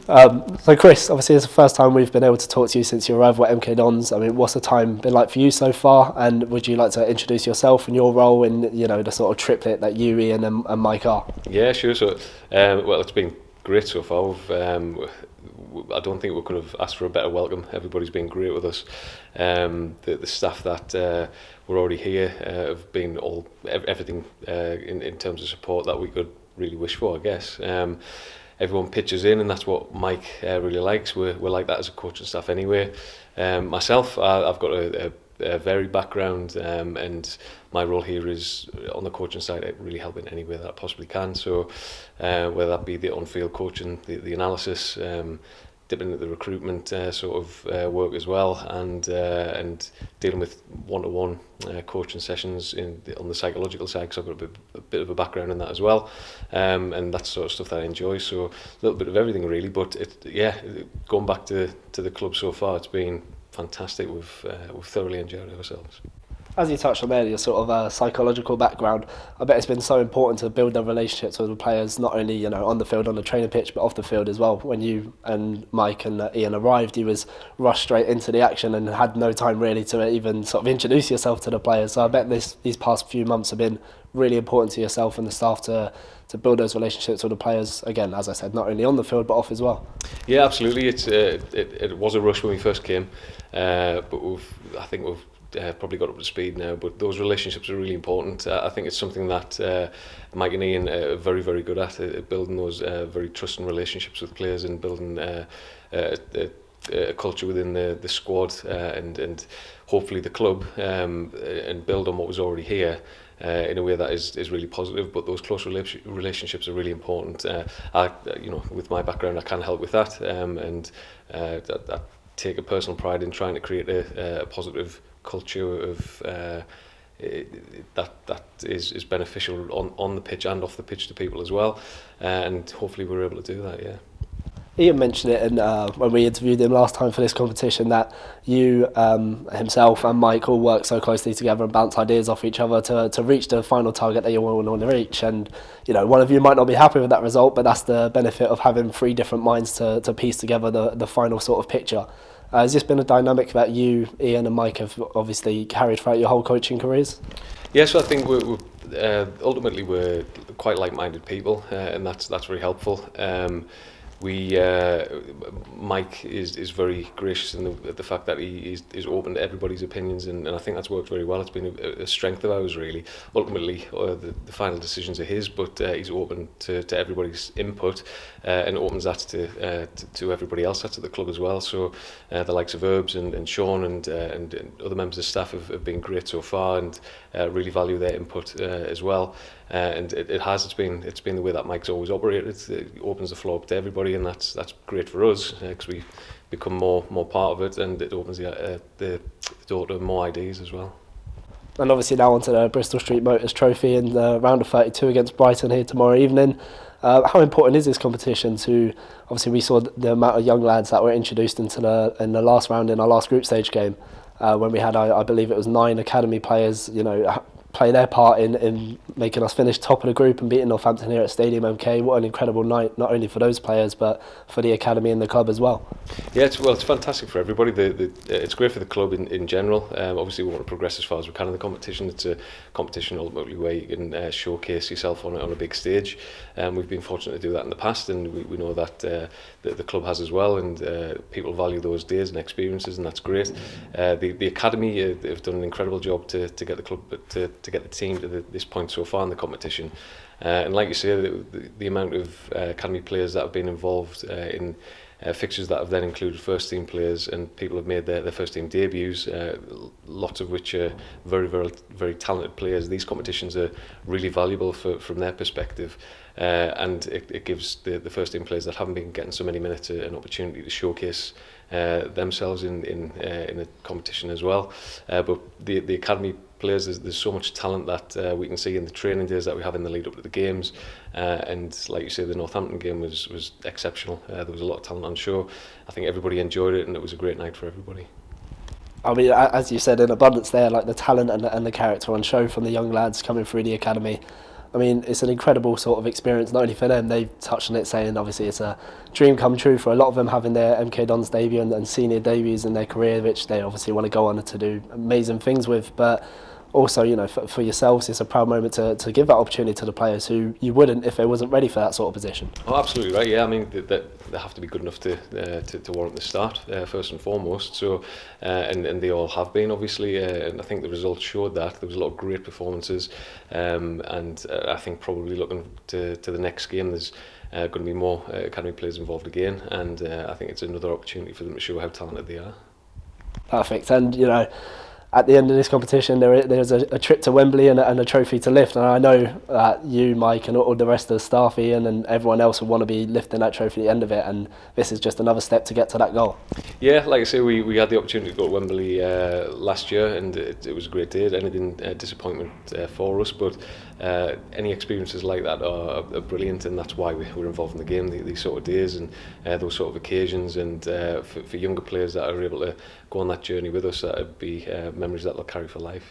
So Chris, obviously it's the first time we've been able to talk to you since your arrival at MK Dons. I mean, what's the time been like for you so far? And would you like to introduce yourself and your role in, you know, the sort of triplet that you, Ian and Mike are? Yeah, sure. So, well, it's been great so far. I don't think we could have asked for a better welcome. Everybody's been great with us. The staff that were already here have been everything in terms of support that we could really wish for, I guess. Everyone pitches in, and that's what Mike really likes. We're like that as a coaching staff anyway. Myself, I've got a varied background, and my role here is on the coaching side, really helping any way that I possibly can. So whether that be the on-field coaching, the analysis, dipping into the recruitment sort of work as well, and dealing with one-to-one coaching sessions on the psychological side, because I've got a bit of a background in that as well, and that's sort of stuff that I enjoy. So a little bit of everything really, but going back to the club so far, it's been fantastic. We've thoroughly enjoyed ourselves. As you touched on there, your sort of psychological background, I bet it's been so important to build the relationships with the players, not only, you know, on the field, on the training pitch, but off the field as well. When you and Mike and Ian arrived, you was rushed straight into the action and had no time really to even sort of introduce yourself to the players. So I bet these past few months have been really important to yourself and the staff to build those relationships with the players, again, as I said, not only on the field but off as well. Yeah, absolutely. It was a rush when we first came, but I think we've probably got up to speed now, but those relationships are really important. I think it's something that Mike and Ian are very, very good at, building those very trusting relationships with players and building a culture within the squad and hopefully the club, and build on what was already here in a way that is really positive. But those close relationships are really important. With my background, I can help with that, and I take a personal pride in trying to create a positive culture of that is beneficial on the pitch and off the pitch to people as well, and hopefully we're able to do that. Yeah. Ian mentioned it when we interviewed him last time for this competition, that you, himself and Mike all work so closely together and bounce ideas off each other to reach the final target that you all want to reach. And, you know, one of you might not be happy with that result, but that's the benefit of having three different minds to piece together the final sort of picture. Has this been a dynamic that you, Ian and Mike have obviously carried throughout your whole coaching careers? Yes, I think ultimately we're quite like-minded people, and that's very helpful. Mike is very gracious in the fact that he is open to everybody's opinions, and I think that's worked very well. It's been a strength of ours really. Ultimately the final decisions are his, but he's open to everybody's input, and opens that to everybody else that's at the club as well. So the likes of Herbs and Sean and other members of staff have been great so far, and really value their input as well. And it's been the way that Mike's always operated. It opens the floor up to everybody, and that's great for us, because we become more part of it, and it opens the door to more ideas as well. And obviously now onto the Bristol Street Motors Trophy in the round of 32 against Brighton here tomorrow evening. How important is this competition to, obviously we saw the amount of young lads that were introduced in the last round in our last group stage game, when we had, I believe it was 9 academy players, you know, play their part in making us finish top of the group and beating Northampton here at Stadium MK. What an incredible night, not only for those players but for the academy and the club as well. Yeah, it's fantastic for everybody. It's great for the club in general. Obviously we want to progress as far as we can in the competition. It's a competition ultimately where you can showcase yourself on a big stage. We've been fortunate to do that in the past, and we know that the club has as well, and people value those days and experiences, and that's great. The academy have done an incredible job to get the club to get the team to this point so far in the competition, and like you say, the amount of academy players that have been involved in fixtures that have then included first team players, and people have made their first team debuts, lots of which are very, very, very talented players. These competitions are really valuable from their perspective, and it gives the first team players that haven't been getting so many minutes an opportunity to showcase themselves in a competition as well. But the academy players, there's so much talent that we can see in the training days that we have in the lead up to the games, and like you say, the Northampton game was exceptional. There was a lot of talent on show. I think everybody enjoyed it, and it was a great night for everybody. I mean, as you said, in abundance there, like the talent and the character on show from the young lads coming through the academy. I mean, it's an incredible sort of experience, not only for them, they've touched on it saying obviously it's a dream come true for a lot of them, having their MK Dons debut and senior debuts in their career, which they obviously want to go on to do amazing things with. But also, you know, for yourselves, it's a proud moment to give that opportunity to the players who you wouldn't if they wasn't ready for that sort of position. Oh, absolutely right. Yeah, I mean, they have to be good enough to warrant the start first and foremost. So, and they all have been, obviously. And I think the results showed that there was a lot of great performances. And I think probably looking to the next game, there's going to be more academy players involved again. And I think it's another opportunity for them to show how talented they are. Perfect. And you know, at the end of this competition, there's a trip to Wembley and a trophy to lift. And I know that you, Mike, and all the rest of the staff, Ian, and everyone else would want to be lifting that trophy at the end of it. And this is just another step to get to that goal. Yeah, like I say, we had the opportunity to go to Wembley last year, and it was a great day. Anything disappointment for us, but any experiences like that are brilliant, and that's why we're involved in the game. These sort of days and those sort of occasions, and for younger players that are able to go on that journey with us, that would be memories that they'll carry for life.